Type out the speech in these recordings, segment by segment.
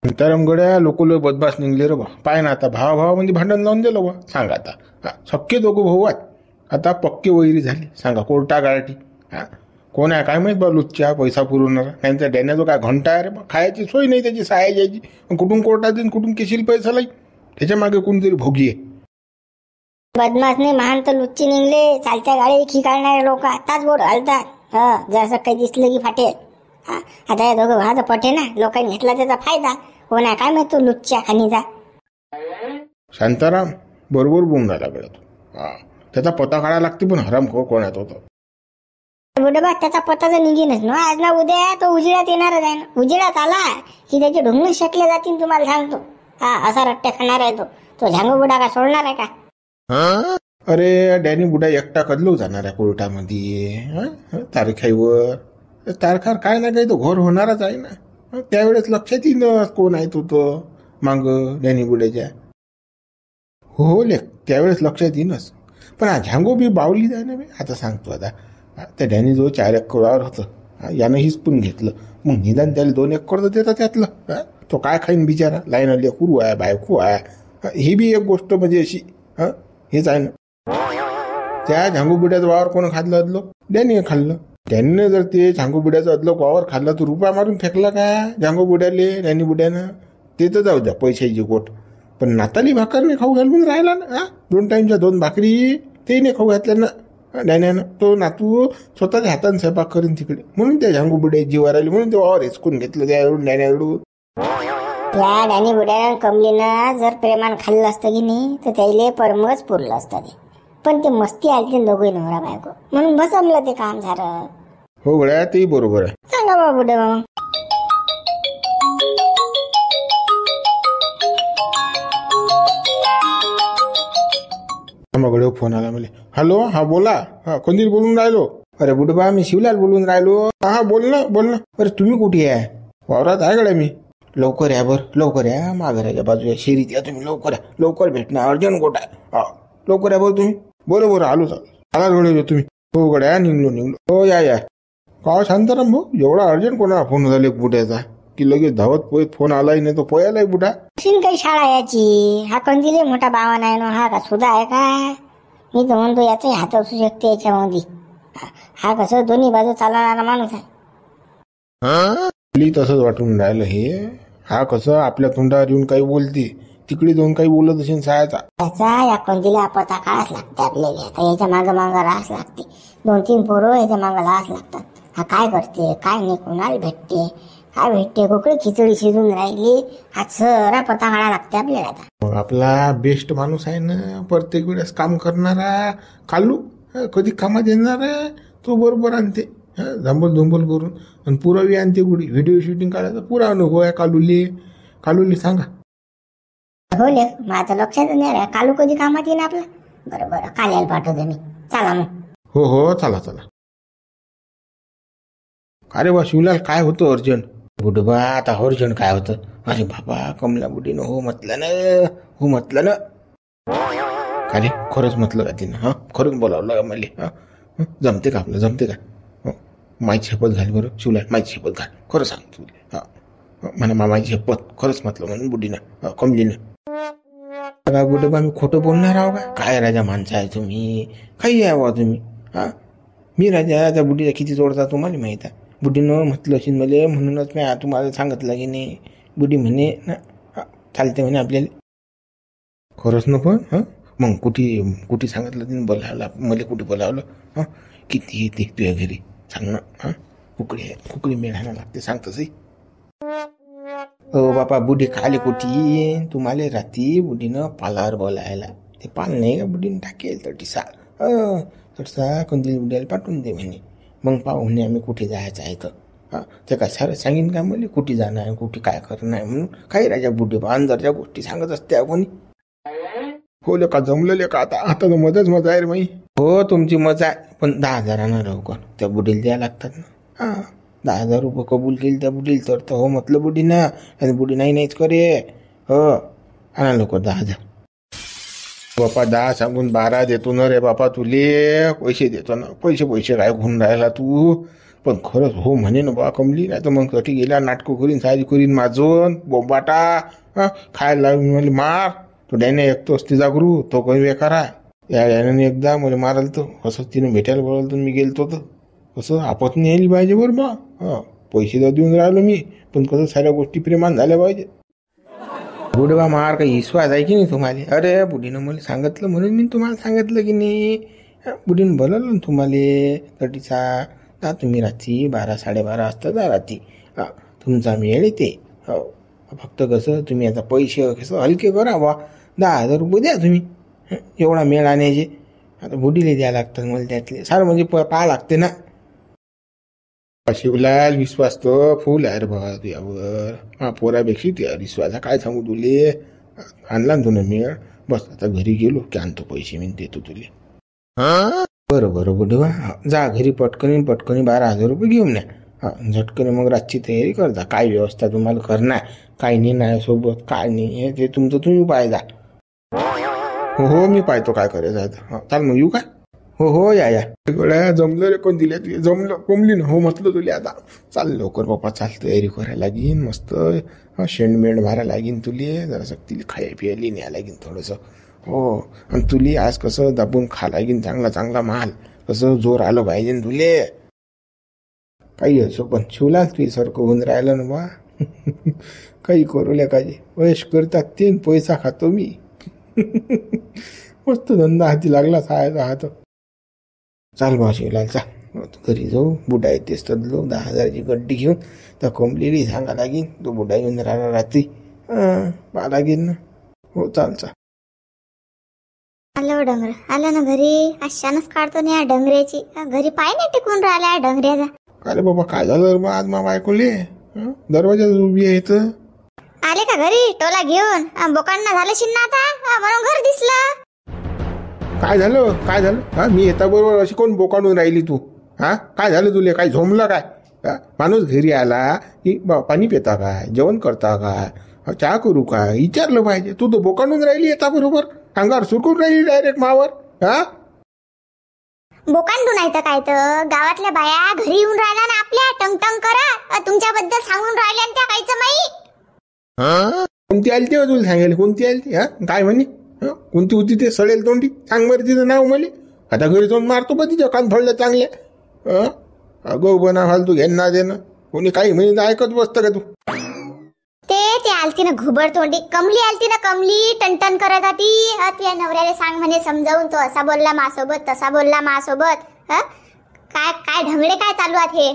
शांताराम गड्या लोक लय बदमाश निघले रे बा. पाय ना आता भावामध्ये भांडण लावून दिलं बा. सांगा आता सख्खे दोघं भाऊ आहेत, आता पक्के वैरी झाली. सांगा कोर्टा गारटी. कोण आहे काय माहित बा, लुच्चा पैसा पुरवणार. त्यांचा डॅन्याचा काय घंटा आहे रे बा, खायची सोय नाही त्याची, साया जायची. कुठून कोर्टात देईन, कुठून केशील पैसा लाई. त्याच्या मागे कोणतरी भोगी आहे. बदमाश नाही महान तर लुच्चे निघले. चालत्या गाडी खिकाळणारे लोक आताच बोट घालतात. जसं काही दिसलं की फाटेल. आता या दोघं भावाचं पटे ना, लोकांनी घेतला त्याचा फायदा. कोण आहे काय माहित तो लुच्च्या खाणीचा. शांताराम बरोबर बोलून राहिला गड्या तू. त्याचा पता काढायला लागते, पण हरामखोर कोण आहे तो. बुडबा त्याचा पत्ता तर निघेनच ना. आज ना उद्या तो उजिळ्यात येणारच आहे ना. उजिळ्यात आला की त्याचे ढोंगण शेकले जातील, तुम्हाला सांगतो. असा रट्ट्या खाणार आहे तो झांगू बुडा का सोडणार आहे का? अरे डॅनी बुडा एकटा कदलो जाणार आहे कोर्टामध्ये तारखाईवर. तारखार काय ना काही तो घोर होणारच आहे ना. त्यावेळेस लक्षात येईन कोण आहे तो मांग डॅनी बुड्याच्या. हो लेख त्यावेळेस लक्षात येईनच. पण हा झांगो बी बावली जाय ना. आता सांगतो आता त्या डॅनी जो 4 एकरावर होतं, यानं हिसपून घेतलं. मग निदान त्याला 2 एकर तर देतात त्यातलं. तो काय खाईन बिचारा. लाईन लेकरू आहे, बायको आहे. ही बी एक गोष्ट म्हणजे अशी हेच आहे ना. त्या झांगूबिड्याचं वावर कोण खाल्लं अदलो? डॅनीने खाल्लं. डॅनीने जर ते झांगूबिड्याचं अदलो वावर खाल्लं तर रुपया मारून फेकला का झांगूबुड्याले, डॅनी बुड्यानं? ते तर जाऊ द्या पैशाची गोट. पण नाताली भाकरने खाऊ घालून राहिला ना. 2 टाईमच्या 2 भाकरी ते नाही खाऊ घातल्या ना डॅन्यानं. तो नातू स्वतःच्या हाताने स्वयंपाक करीन तिकडे, म्हणून त्या झांगू बुड्या जीवार आली, म्हणून ते वावर हिसकून घेतलं त्याकडून डॅन्याकडून. त्या डॅनी बुड्यानं कमलीनं जर प्रेमान खाल्लं असतं की नाही तर त्याला परमच पुरलं असतं ते. पण ते मस्ती आली ते दोघे नवरा बायको, म्हणून बसमलं ते काम झालं. हो गड्या तेही बरोबर आहे. सांगा बाबा बुडे मग. मग फोन आला मला. हॅलो, हा बोला. कोणती बोलून राहिलो? अरे बुडबा मी शिवलाल बोलून राहिलो. हा बोल ना. अरे तुम्ही कुठे आहे? वावरात आहे गड्या मी. लवकर या लवकर या. माघाऱ्याच्या बाजूला शेरीत या तुम्ही. लवकर भेटणार, अर्जंट गोट आहे. लवकर या बरं तुम्ही. बरोबर आलो आला गड्या तुम्ही. हो गड्या निघलो. हो या. का शांताराम भाऊ एवढा अर्जंट कोणाला फोन झाले बुड्याचा की लगेच धावत पोयत फोन आलाय? नाही तो पोयालाय बुडा. काही शाळा याची. हा कंदिले मोठा बावन आहे ना. हा का सुद्धा आहे का? मी तर म्हणतो याचाही हात असू शकते याच्यामध्ये. हा कसं दोन्ही बाजू चालवणारा माणूस आहे. तसंच वाटून राहिलं हे. हा कसं आपल्या तोंडावर येऊन काही बोलते, तिकडे जाऊन काही बोलत असेल सायाचा. त्याचा या कंदिला पता काढाच लागते आपल्याला. आता याच्या मागं राहाच लागते. 2-3 पोरं याच्या मागं राहाच लागतात. हा काय करते काय नाही, कोणाला भेटते काय भेटते, कुठे खिचडी शिजून राहिली, हा सरा पता काढा लागते आपल्याला. आता आपला बेस्ट माणूस आहे ना, प्रत्येक वेळेस काम करणारा. कालू कधी कामात येणार तो बरोबर आणते झंबल करून. आणि पुरावी आणते गुडी. व्हिडिओ शूटिंग काढायचा पुरा अनुभव आहे कालूली सांगा. हो ले मग आता लक्षात नाही रे. कालू कधी कामात येईन आपला. बरं काल यायला पाठवते मी. चला मग. हो चला. अरे वा शिवलाल काय होतं अर्जंट? बुडबा आता अर्जंट काय होतं? अरे बाबा कमला बुडीनं हो म्हटलं ना. अरे खरंच म्हटलं का तिनं? खरंच बोलावलं का मला? जमते का आपलं? जमते का? माझी शपथ घाल बरं शिवलाल, माझी शपथ घाल. खरं सांग तुला. म्हणा मामाची शपथ खरंच म्हटलं म्हणून बुडीनं कमलीनं. बुडबा मी खोटं बोलणार आहो का? काय राजा माणसं आहे तुम्ही, काही आहे बा तुम्ही. मी राजा त्या बुडीला किती जोडता तुम्हाला माहित आहे. बुडीनं म्हटलं असेल मला, म्हणूनच मी तुम्हाला सांगितलं की नाही. बुडी म्हणे ना चालते म्हणे आपल्याला. खरंच ना. पण मग कुठे सांगितलं तिने बोलावलं मला? कुठे बोलावलं? किती येते तुझ्या घरी सांग ना. कुकडी मेळायला लागते सांग तसं. बापा बुडी खाली कुठे तुम्हाला रात्री बुडीनं पालावर बोलायला. ते पाल नाही का बुडीनं टाकेल तटसा कंदील बुड्याला पाठवून दे म्हणे. मग पाहू म्हणे आम्ही कुठे जायचं आहे तर. ते काय सारं सांगेन का मला कुठे जाणं आहे, कुठे काय करणं आहे म्हणून. काही राजा बुड्डी अंदरच्या गोष्टी सांगत असते कोणी. हो ले का जमलं का? आता तर मजा आहे रे माई. हो तुमची मजा आहे, पण 10,000 लवकर त्या बुडीला द्यायला लागतात ना. 10,000 रुपये कबूल केले त्या बुडीला तर हो म्हटलं बुडीनं. आणि बुडी नाहीच करे. हो आणा लवकर 10,000. बापा 10 सांगून 12 देतो ना रे बापा तुले. पैसे देतो ना. पैसे काय घेऊन राहिला तू? पण खरंच हो म्हणे ना बा कमली, नाही तर मग कधी गेल्या नाटकं करीन सारी करीन माझून बोंबाटा. खायला लावून मला मार. तो डॅने एक तोच तिचा गुरु तो काही बेकार आहे. या डॅने एकदा मला मारायला तर असं तिने भेटायला बोलावलं तर मी गेलतो तर कसं आपत नाही यायली पाहिजे बरं बा. पैसे तर देऊन राहिलो मी, पण कसं साऱ्या गोष्टी प्रेमान झाल्या पाहिजे. बुडवा मार काही विश्वास आहे की नाही तुम्हाला? अरे बुढीनं मला सांगितलं म्हणून मी तुम्हाला सांगितलं की नाही. बुढीनं बोलवलं ना तुम्हाला तटीचा. तुम्ही रात्री 12-12:30 वाजता जा रात्री. तुमचा मेळ येते. हो फक्त कसं तुम्ही आता पैसे कसं हलके करा बा. 10,000 रुपये द्या तुम्ही. एवढा मेळ आणायचे आता बुढीला द्या लागतात मला त्यातले सारं म्हणजे पाहा लागते ना. शिवलाल विश्वास तर फुल आहे रे बाबा तुझ्यावर. पोरापेक्षा तुझ्या विश्वासा काय सांगू तुले. आणला ना तुला मेळ. बस आता घरी गेलो की आणतो पैसे मी देतो तुले. बरं बरं बुढवा जा घरी पटकनी 12,000 रुपये घेऊन या. झटकन मग रातची तयारी करता. काय व्यवस्था तुम्हाला करणार काय नाही नाही सोबत काय नाही ते तुमचं तुम्ही पाहिजा. हो मी पाहतो काय करायचं आता. चाल मग येऊ काय? हो या गड्या जमलं रे. कोण दिल्या तुला जमलं कोंबली ना. हो म्हटलं तुला आता चाल लवकर बाप्पा चाल तयारी करायला लागीन मस्त. शेंडमेंड मारायला लागीन तुले जरा तिला खाया पियाली न्याय लागीन थोडंसं. हो आणि तुली आज कसं दाबून खा लागीन चांगला माल. कसं जोर आलं पाहिजे तुले. काही असो पण शिवला तुझ्यासारखं होऊन राहिलं ना बा. काही करूल्या काजे वयश करतात ते पैसा खातो मी. मस्त धंदा हाती लागला सायाचा हात. चाल बा शिवलाल चाल घरी जाऊ. बुडा येतेच तर 10,000ची गड्डी घेऊन तर कोंबलेली सांगा लागेन. तो बुडा येऊन राहणार रात्री पहा लागेन ना. हो चाल. आलं डंगर आलं ना घरी. अशानच काढतो ना या डंगऱ्याची. घरी पाय नाही टिकून राहिला डंगऱ्याचा. अरे बाबा काय झालं आज मा बायकोले दरवाजा उभी आहे तर. आले का घरी टोला घेऊन? बोकांना झालं शिन्ना आता म्हणून घर दिसलं. काय झालं मी येता बरोबर अशी कोण बोकाडून राहिली तू? काय झालं तुले? काय झोमलं काय? माणूस घरी आला की पाणी पिता काय जेवण करता काय चहा करू काय विचारलं पाहिजे. तू तर बोकाडून राहिली येता बरोबर अंगावर सुरकून राहिली डायरेक्ट मावर. बोकांडू नाही तर काय तर गावातल्या बाया घरी येऊन राहिल्या ना आपल्या टंग करा तुमच्याबद्दल सांगून राहिल्या त्या काहीच माही. कोणती आली ते तुला सांगेल? कोणती आली ती? काय म्हणे? कोणती होती ते सडेल तोंडी? सांग बरं तिचं नाव मला. आता घरी जाऊन मारतो बा तिच्या कान फळल्या चांगल्या. अगो बना फालतू घेणं देणं. कोणी काही म्हणे ऐकत बसतं का तू? ते आलती ना घुबड तोंडी कमली आलती ना. कमली टन करत होती. तुझ्या नवऱ्याला सांग म्हणे समजावून. तो असा बोलला मासोबत तसा बोलला मासोबत. काय ढंगळे काय चालू आहेत हे?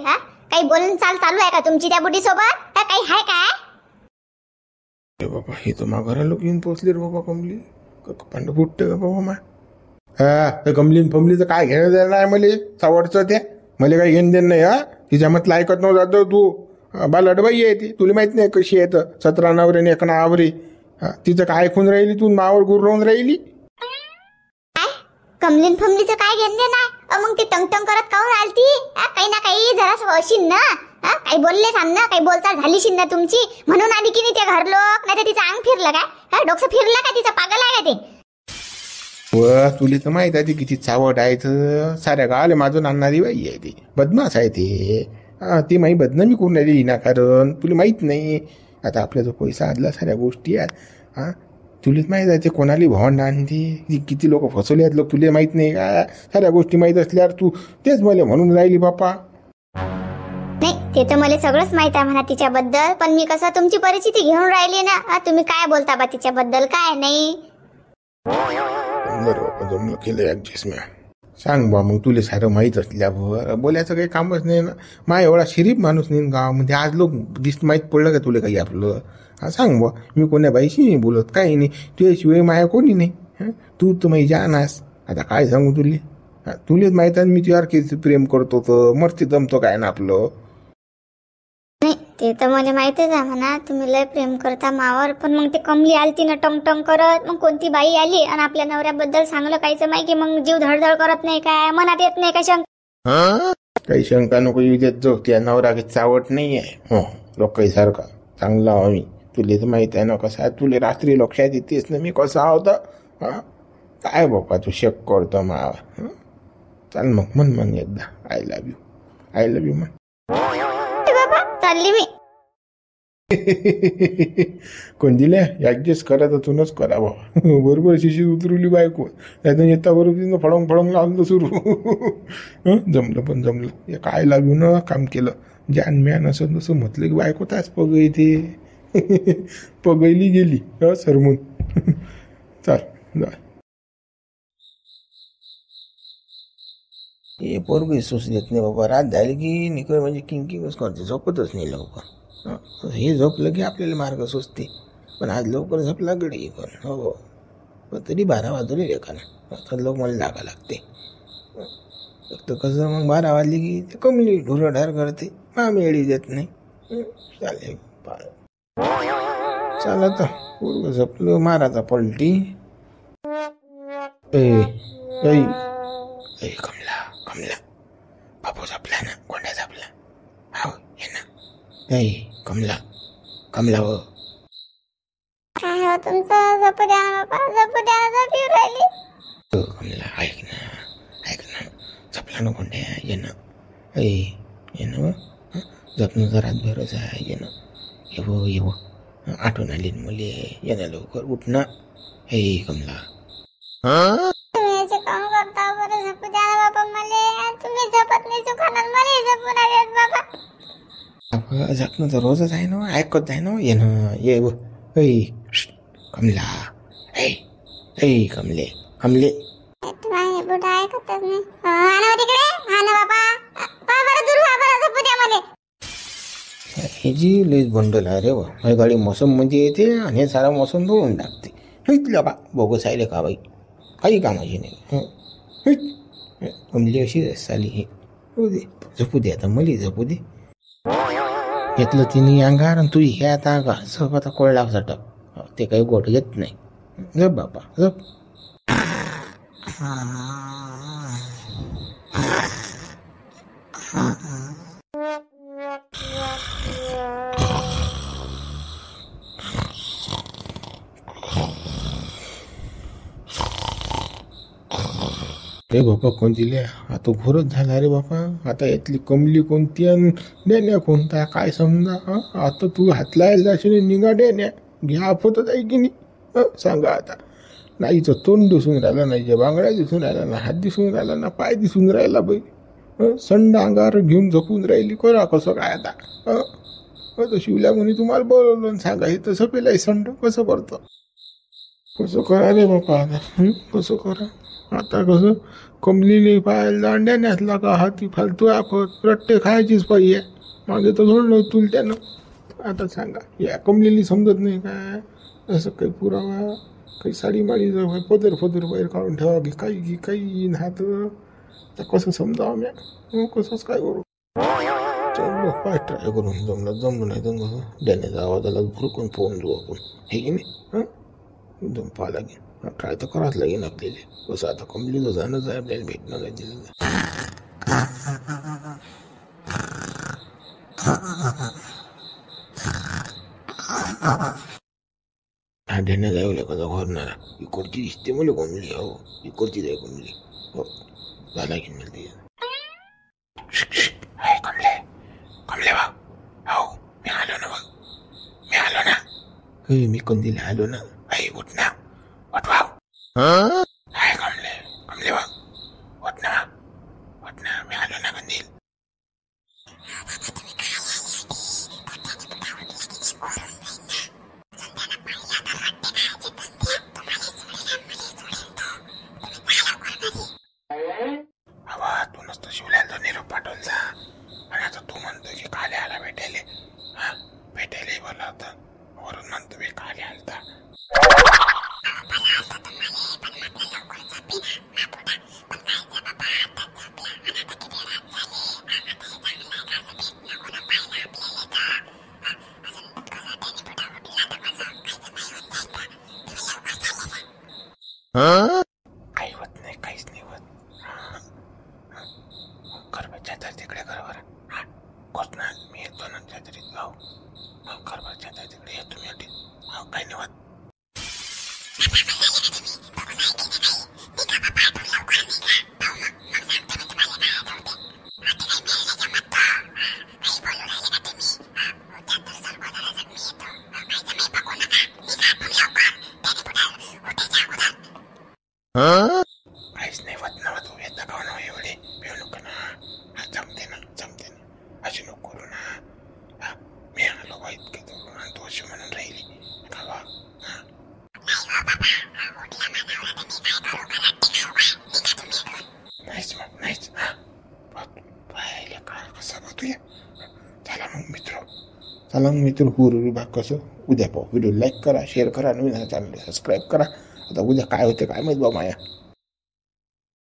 काही बोलून चालू आहे का तुमची त्या बुढी सोबत? काही हाय काय? बाबा हे तर माघारा लोक येऊन पोचले रे बाबा. कमली पांड फुटते का बाबा मा. कमलीन फमलीचं काय घेणं देणं आहे मला सावडचं त्या. मला काही घेणं देणं नाही. तिच्या म्हटलं ऐकत नव्हतं तू. बालडबाई आहे ती तुला माहित नाही कशी आहे तर. 17 नवरे 1 नावरे. तिचं काय ऐकून राहिली तू मावर गुर राहून राहिली. कमलीन फमलीचं काय घेणं नाही. मग ती टंग करत काहून आलती? काही ना काही जरा अशीन ना. काही बोलले सांग ना. काही बोलचाल झाली शिन ना तुमची म्हणून आली की नाही ते घर लोक. नाही तर तिचं अंग फिरलं काय? डोकं फिरलं का तिचं? पागल आहे का ते? तुला तर माहित आहे ती किती चावट आहे. साऱ्या गावाला माझून आणणारी बाई आहे ती. बदमाश आहे ते. ती माही बदनामी करून राहिली विनाकारण. तुला माहित नाही. आता आपला जो पैसा आदला साऱ्या गोष्टी आहेत. तुलाच माहित आहे ते कोणाली भावंड आणते. किती लोक फसवले आहेत लोक तुला माहित नाही का? साऱ्या गोष्टी माहित असल्यावर तू तेच मला म्हणून राहिली बाप्पा. नाही ते तर मला सगळंच माहित आहे म्हणा तिच्याबद्दल. पण मी कसं तुमची परिस्थिती घेऊन राहिली ना. तुम्ही काय बोलता बा तिच्याबद्दल? काय नाही. बरोबर जमलं केलं ऍडजस्टमेंट. सांग बा मग तुला सारं माहीत असल्यावर बोलायचं काही कामच नाही ना. मा एवढा शरीफ माणूस नाही गावामध्ये. आज लोक माहीत पडलं का तुला काही आपलं? सांग बा मी कोण्या बाईशी नाही बोलत काही नाही. तुझ्याशिवाय माया कोणी नाही. तू तर माही जानास. आता काय सांगू तुला? तुलाच माहित आहे मी तुझ्यावर किती प्रेम करतो तर मरती जमतो काय ना आपलं. नाही ते तर मला माहितच आहे म्हणा तुम्ही लय प्रेम करता मावर. पण मग ते कमली आलती ना टंग करत. मग कोणती बाई आली आणि आपल्या नवऱ्याबद्दल सांगलं काहीच माहिती की मग जीव धडधड करत नाही काय? मनात येत नाही का काही शंका नको येऊ देत जाऊ. त्या नवरा काही चावट नाही आहे. लोकांसारखा सारखा चांगला आम्ही. तुला तर माहित आहे ना कसं आहे. तुला रात्री लक्षात येतेस ना मी कसा होता. काय बाप्पा तू शेक करतो मावा. चाल मग म्हण एकदा आय लव्ह यू म्हण. चालली मी. कोण दिल्या ऍडजस्ट करा तर तूनच करा बाबा. बरोबर शिशी उतरवली बायको, त्यातून येता बरोबर तिनं फळंग फळंग लावलं सुरू. जमलं पण जमलं. हे काय लागून काम केलं. ज्ञान म्यान असं तसं म्हटलं की बायको तास पग येते. पगैली गेली सरमून. चाल जा. हे पोरगी सुच देत नाही बाबा. रात झाली की निकळ म्हणजे किंकिंगच करते, झोपतच नाही लवकर. हे झोपलं की आपल्याला मार्ग सुचते. पण आज लवकर झोपला गडी पण. हो पण तरी 12 वाजले एकानं. आता लोक मला जागा लागते. फक्त कसं मग 12 वाजले की ते कमली ढुरढार करते, मामी एडी देत नाही. चालेल चाल आता पूर्व झोपलं, माराचा पलटी. ए ऐ ऐ कमला कमला, बापू झोपला ना, कोंड्या झोपला. हो ये ना. ऐ कमला कमला हो. काय हो तुमचं? झोपू द्या ना बाबा, झोपू द्या ना, झोप येऊ राहिली. कमला ऐक ना झोपला ना कोंड्या, ये ना. ऐ ये ना. झोपणं तर रातभरच आहे. ये ना, येव आठवण आली मुले. ये ना लवकर उठ ना. हे कमला तुम्ही याचे काम करता बरं. झोपू द्या ना बाबा मला. तुम्ही झोपत नाही सुखानं, मला झोपून आले बाबा. झोपणं तर रोजच आहे ना, ऐकत आहे ना. ये ना ये व. ऐ कमला. ऐ ऐ कमले कमले. तुम्ही बुढा ऐकतच नाही. हा ना तिकडे, हा ना बाबा. बरं दूर व्हा बरं, झोपू द्या मला. हे जी लईच बंडल आहे रे. वा गाडी मोसम म्हणजे येते आणि हे सारा मोसम धुवून टाकते. हिटलं बा बोगस आहे रे का बाई, काही कामाची नाही. कमली अशी साली हे. हो दे झोपू दे आता, मली झोपू दे. घेतलं तिने अंगार आणि तू हे आता अंगार. झोप आता कोळला टप. ते काही गोट येत नाही. झोप बापा झोप. रे बापा कोण दिले. आता घोरच झाला रे बापा. आता यातली कमली कोणती आणि डेण्या कोणता काय समजा. आता तू हात लायला जाशील, निघा डेण्या घ्या आफतच आहे की नाही. सांगा आता. नाही तर तोंड दिसून राहिला, नाही जे बांगड्या दिसून राहिला, ना हात दिसून राहिला, ना पाय दिसून राहिला बाई. संड अंगावर घेऊन झोपून राहिली. करा कसं काय आता. तर शिवल्या म्हणे तुम्हाला बोलवलं आणि सांगा हे तसं पेलाय संड कसं करतं. कसं करा रे बापा आता. कसं करा आता. कसं कमलीने पायाला दांड्या नेसला का हाती फालतू आफत. रट्टे खायचीच पाहिजे. मागे तर सोडलं तुला त्यानं. आता सांगा या कमलीने समजत नाही काय. असं काही पुरावा, काही साडी माडी पदर बाहेर काढून ठेवा की काही हात. तर कसं समजावं म्या. कसंच काय करू. चल काय ट्राय करून जमलं नाही तर कसं देण्याचा आवाजाला भुरकून पोहून जाऊ आपण. हे की नाही. एकदम पाहा लागेल. ट्राय तर करावंच लागेल आपल्याला. कसं आता कमलीचं जाणंच आहे आपल्याला भेटणं काय दिलं. हा देण्यात जायला कसा घोरणारा. इकडची दिसते मला कमली. हो इकडची जाय कमली. हो झाला की मिळते. कमले कमले बा. हो मी आलो ना बघ. मी आलो ना. मी कंदीला आलो ना. उठ ना उठवा. हाय कमले बा उठ ना मी आलो ना कंदील. बाबा तू नसतं शिवल्याला तो निरोप पाठवला आणि आता तू म्हणतो की काले आला भेटायले. भेटायला बोला होता वरून म्हणतो मी काले आलता. काही होत नाही, काहीच नाही होत. कर छातर तिकडे कर बरं. कोच ना मी येतो ना छातरीत. हो कर बरं छातर तिकडे येतो मी. हो काही नाही होत. काहीच नाही होत ना तू येता का ना एवढे पिऊ नको ना. हा, जमते ना अशी नको करू ना. हा, मी आलो बा इतके दूर आणि तू अशी म्हणून राहिली का बा. नाहीच पाहिलं का कसं बघ तुया. चला मग मित्र हुरू बा कसं उद्या पाहू. व्हिडिओ लाईक करा, शेअर करा, नवीन चॅनल सबस्क्राईब करा. आता उद्या काय होते काय माहित बा माया.